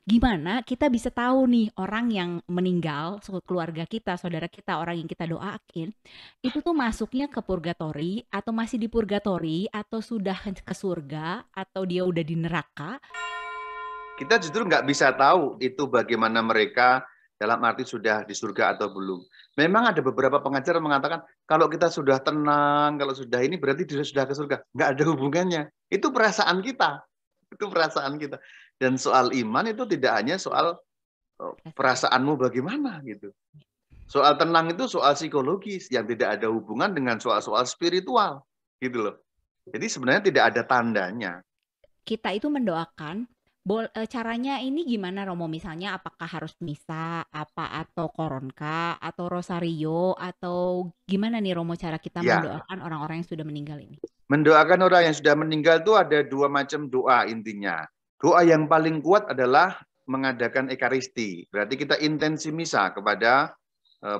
Gimana kita bisa tahu nih orang yang meninggal, keluarga kita, saudara kita, orang yang kita doain, itu tuh masuknya ke purgatori atau masih di purgatori atau sudah ke surga atau dia udah di neraka? Kita justru nggak bisa tahu itu bagaimana mereka dalam arti sudah di surga atau belum. Memang ada beberapa pengajar yang mengatakan kalau kita sudah tenang, kalau sudah ini berarti dia sudah ke surga. Nggak ada hubungannya. Itu perasaan kita. Itu perasaan kita. Dan soal iman itu tidak hanya soal Perasaan. perasaanmu bagaimana gitu. Soal tenang itu soal psikologis yang tidak ada hubungan dengan soal-soal spiritual gitu loh. Jadi sebenarnya tidak ada tandanya. Kita itu mendoakan, caranya ini gimana Romo? Misalnya apakah harus misa, apa atau koronka, atau rosario, atau gimana nih Romo cara kita Ya, mendoakan orang-orang yang sudah meninggal ini? mendoakan orang yang sudah meninggal itu ada dua macam doa intinya. Doa yang paling kuat adalah mengadakan ekaristi. Berarti kita intensi misa kepada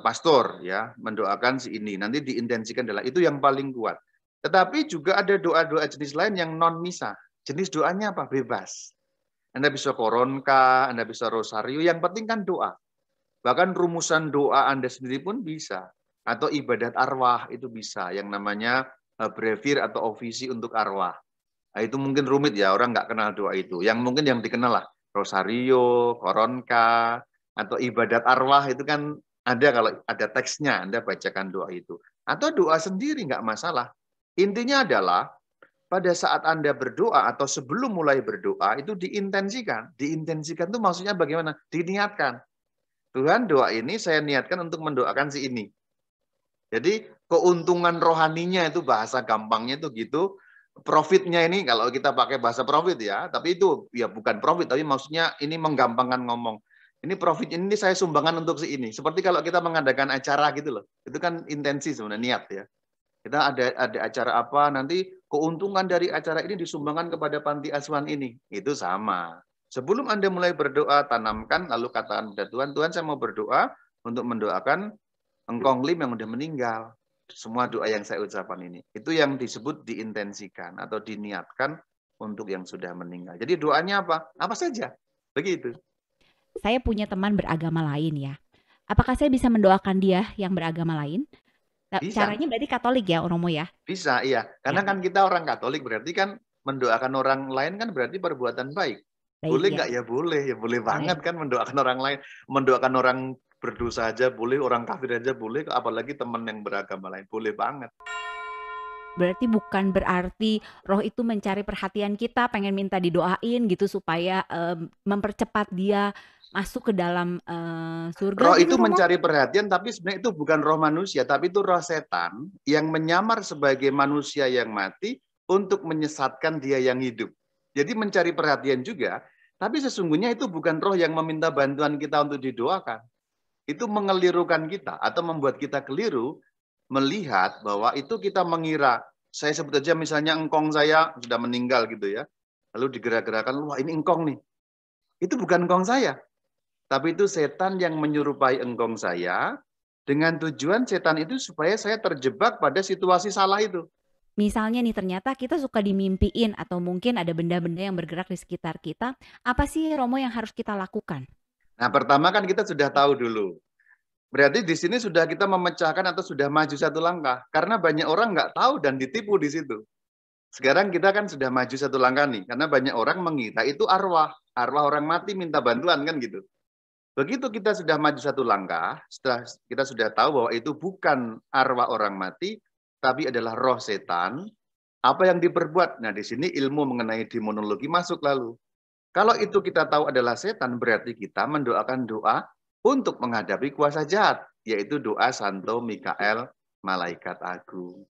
pastor ya, mendoakan si ini. Nanti diintensikan adalah itu yang paling kuat. Tetapi juga ada doa-doa jenis lain yang non misa. Jenis doanya apa? Bebas. Anda bisa koronka, Anda bisa rosario, yang penting kan doa. Bahkan rumusan doa Anda sendiri pun bisa. Atau ibadat arwah itu bisa, yang namanya brevir atau ofisi untuk arwah. Nah, itu mungkin rumit ya, orang nggak kenal doa itu. Yang mungkin yang dikenal lah, rosario, koronka, atau ibadat arwah itu kan ada kalau ada teksnya, Anda bacakan doa itu. Atau doa sendiri nggak masalah. Intinya adalah pada saat Anda berdoa atau sebelum mulai berdoa itu diintensikan. Diintensikan itu maksudnya bagaimana? Diniatkan. Tuhan, doa ini saya niatkan untuk mendoakan si ini. Jadi keuntungan rohaninya itu bahasa gampangnya itu gitu. Profitnya ini kalau kita pakai bahasa profit ya, tapi itu ya bukan profit, tapi maksudnya ini menggampangkan ngomong. Ini profit ini saya sumbangan untuk si ini. Seperti kalau kita mengadakan acara gitu loh. Itu kan intensi sebenarnya niat ya. Kita ada acara apa nanti keuntungan dari acara ini disumbangkan kepada panti asuhan ini. Itu sama. Sebelum Anda mulai berdoa, tanamkan lalu katakan pada Tuhan, Tuhan saya mau berdoa untuk mendoakan engkong lim yang udah meninggal. Semua doa yang saya ucapkan ini. Itu yang disebut diintensikan atau diniatkan untuk yang sudah meninggal. Jadi doanya apa? Apa saja. Begitu. Saya punya teman beragama lain ya. Apakah saya bisa mendoakan dia yang beragama lain? Bisa. Caranya berarti Katolik ya, Romo ya? Bisa, iya. Ya, Karena kan kita orang Katolik, berarti kan mendoakan orang lain kan berarti perbuatan baik. baik Boleh ya, nggak? Ya boleh boleh. banget kan mendoakan orang lain. Mendoakan orang berdosa aja boleh, orang kafir aja boleh, apalagi teman yang beragama lain. Boleh banget. Berarti bukan berarti roh itu mencari perhatian kita, pengen minta didoain gitu supaya mempercepat dia masuk ke dalam surga Roh gitu, itu Romo? mencari perhatian, tapi sebenarnya itu bukan roh manusia, tapi itu roh setan yang menyamar sebagai manusia yang mati untuk menyesatkan dia yang hidup. Jadi mencari perhatian juga, tapi sesungguhnya itu bukan roh yang meminta bantuan kita untuk didoakan. Itu mengelirukan kita atau membuat kita keliru melihat bahwa itu kita mengira, saya sebut aja misalnya engkong saya sudah meninggal gitu ya, lalu digerak-gerakan, wah ini engkong nih. Itu bukan engkong saya, tapi itu setan yang menyerupai engkong saya, dengan tujuan setan itu supaya saya terjebak pada situasi salah itu. Misalnya nih ternyata kita suka dimimpiin atau mungkin ada benda-benda yang bergerak di sekitar kita, apa sih Romo yang harus kita lakukan? Nah, pertama kan kita sudah tahu dulu. Berarti di sini sudah kita memecahkan atau sudah maju satu langkah. Karena banyak orang nggak tahu dan ditipu di situ. Sekarang kita kan sudah maju satu langkah nih. Karena banyak orang mengira itu arwah. Arwah orang mati minta bantuan kan gitu. Begitu kita sudah maju satu langkah, setelah kita sudah tahu bahwa itu bukan arwah orang mati, tapi adalah roh setan, apa yang diperbuat? Nah, di sini ilmu mengenai demonologi masuk lalu. Kalau itu kita tahu adalah setan, berarti kita mendoakan doa untuk menghadapi kuasa jahat, yaitu doa Santo Mikael, Malaikat Agung.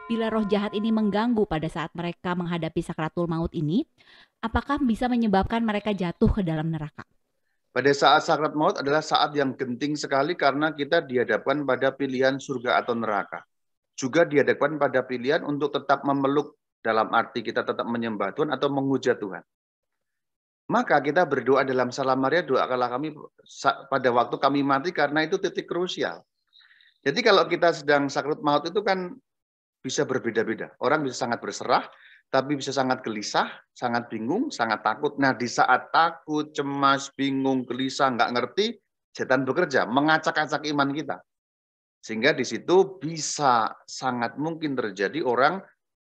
Bila roh jahat ini mengganggu pada saat mereka menghadapi sakratul maut ini, apakah bisa menyebabkan mereka jatuh ke dalam neraka? Pada saat sakrat maut adalah saat yang genting sekali karena kita dihadapkan pada pilihan surga atau neraka. Juga dihadapkan pada pilihan untuk tetap memeluk dalam arti kita tetap menyembah Tuhan atau menghujat Tuhan. Maka kita berdoa dalam Salam Maria, doakanlah kami pada waktu kami mati karena itu titik krusial. Jadi kalau kita sedang sakrat maut itu kan bisa berbeda-beda. Orang bisa sangat berserah, tapi bisa sangat gelisah, sangat bingung, sangat takut. Nah, di saat takut, cemas, bingung, gelisah, nggak ngerti, setan bekerja, mengacak-acak iman kita. Sehingga di situ bisa sangat mungkin terjadi orang,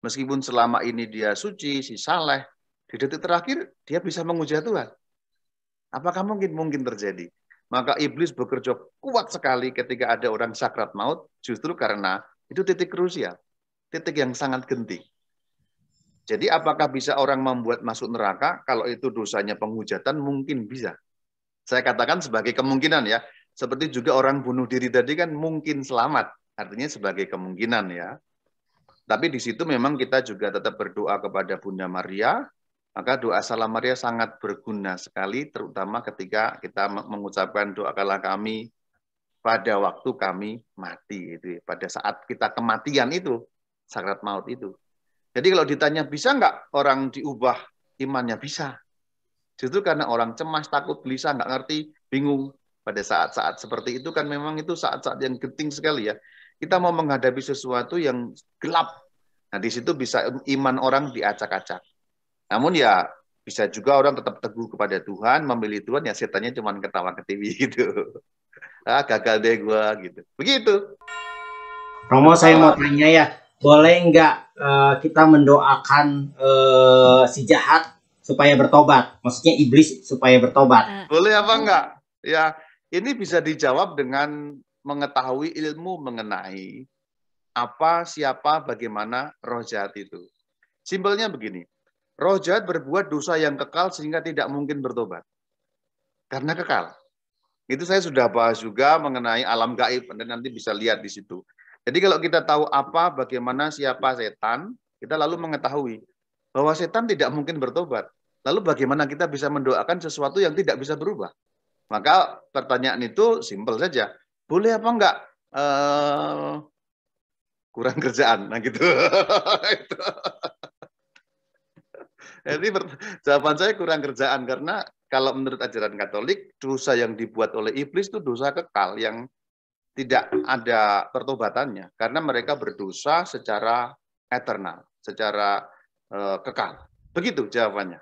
meskipun selama ini dia suci, si saleh, di detik terakhir dia bisa menghujat Tuhan. Apakah mungkin? Mungkin terjadi. Maka iblis bekerja kuat sekali ketika ada orang sakrat maut, justru karena itu titik krusial, titik yang sangat genting. Jadi apakah bisa orang membuat masuk neraka? Kalau itu dosanya penghujatan, mungkin bisa. Saya katakan sebagai kemungkinan ya. Seperti juga orang bunuh diri tadi kan mungkin selamat. Artinya sebagai kemungkinan ya. Tapi di situ memang kita juga tetap berdoa kepada Bunda Maria. Maka doa Salam Maria sangat berguna sekali, terutama ketika kita mengucapkan doakanlah kami pada waktu kami mati. Itu, pada saat kita kematian itu, sakrat maut itu. Jadi kalau ditanya bisa nggak orang diubah imannya? Bisa. Justru karena orang cemas, takut, gelisah, nggak ngerti, bingung. Pada saat-saat seperti itu kan memang itu saat-saat yang genting sekali ya. Kita mau menghadapi sesuatu yang gelap. Nah di situ bisa iman orang diacak-acak. Namun ya bisa juga orang tetap teguh kepada Tuhan, memilih Tuhan, ya setannya cuma ketawa ketiwi gitu. Ah gagal deh gue gitu. Begitu. Romo, saya mau tanya ya, boleh nggak kita mendoakan si jahat supaya bertobat? Maksudnya iblis supaya bertobat. Boleh apa enggak? Ya, ini bisa dijawab dengan mengetahui ilmu mengenai apa, siapa, bagaimana roh jahat itu. Simpelnya begini, roh jahat berbuat dosa yang kekal sehingga tidak mungkin bertobat. Karena kekal. Itu saya sudah bahas juga mengenai alam gaib, Anda nanti bisa lihat di situ. Jadi kalau kita tahu apa, bagaimana, siapa setan, kita lalu mengetahui bahwa setan tidak mungkin bertobat. Lalu bagaimana kita bisa mendoakan sesuatu yang tidak bisa berubah? Maka pertanyaan itu simpel saja. Boleh apa enggak kurang kerjaan? Nah gitu. Jadi jawaban saya kurang kerjaan karena kalau menurut ajaran Katolik, dosa yang dibuat oleh iblis itu dosa kekal yang tidak ada pertobatannya karena mereka berdosa secara eternal, secara kekal. Begitu jawabannya.